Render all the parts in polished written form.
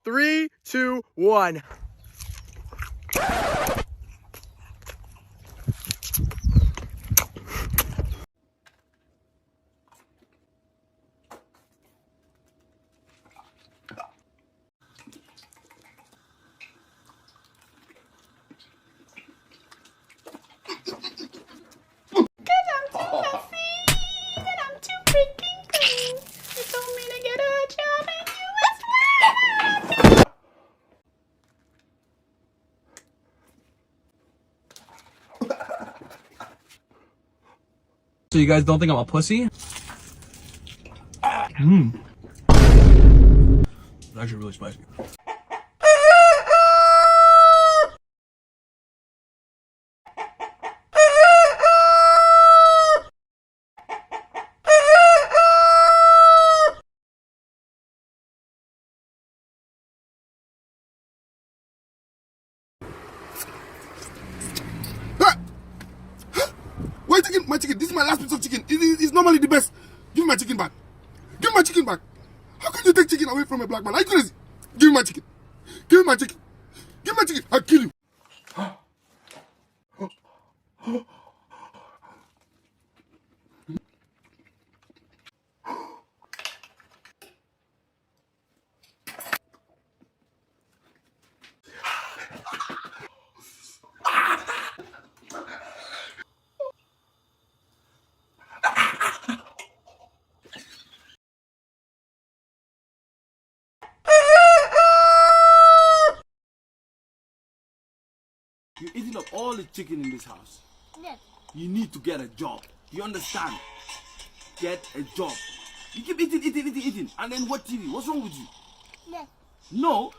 3, 2, 1. So you guys don't think I'm a pussy? It's actually really spicy. Why chicken? My chicken. This is my last piece of chicken. It's normally the best. Give me my chicken back. Give me my chicken back. How can you take chicken away from a black man? Are you crazy? Give me my chicken. Give me my chicken. Give me my chicken. I'll kill you. You're eating up all the chicken in this house. Yes. You need to get a job. You understand? Get a job. You keep eating, and then what TV? What's wrong with you? Yes. No.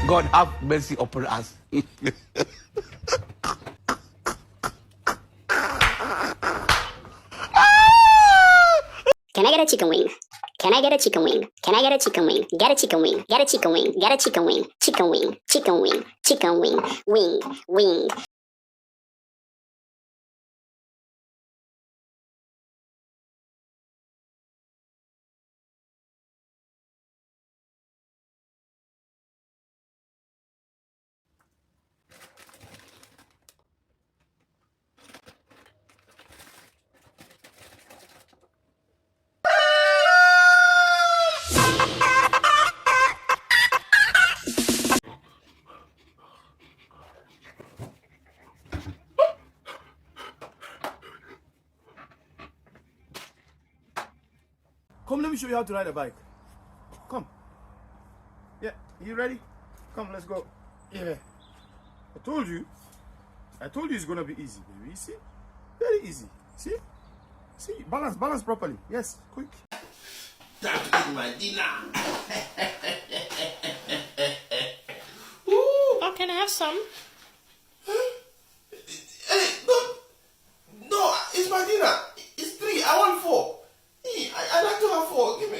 God have mercy upon us. Can I get a chicken wing? Can I get a chicken wing? Can I get a chicken wing? Get a chicken wing. Get a chicken wing. Get a chicken wing. Chicken wing. Chicken wing. Chicken wing. Wing. Wing. Come, let me show you how to ride a bike. Come. Yeah, you ready? Come, let's go. Yeah. I told you it's gonna be easy, baby. You see? Very easy. See? See? Balance properly. Yes, quick. Time to eat my dinner. Oh, can I have some? Hey, no, it's my dinner. It's 3. I want 4. I like to have 4. Give me.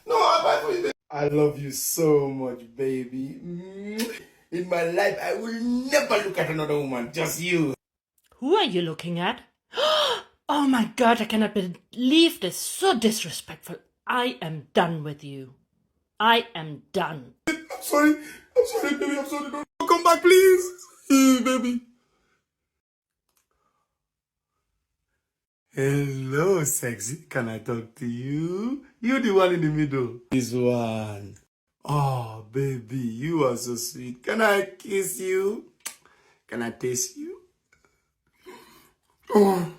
No, I buy for you. I love you so much, baby. In my life, I will never look at another woman. Just you. Who are you looking at? Oh my god, I cannot believe this. So disrespectful. I am done with you. I am done. I'm sorry, baby. I'm sorry. Don't come back, please. Baby. Hello, sexy. Can I talk to you? You're the one in the middle. This one. Oh, baby, you are so sweet. Can I kiss you? Can I taste you? Oh.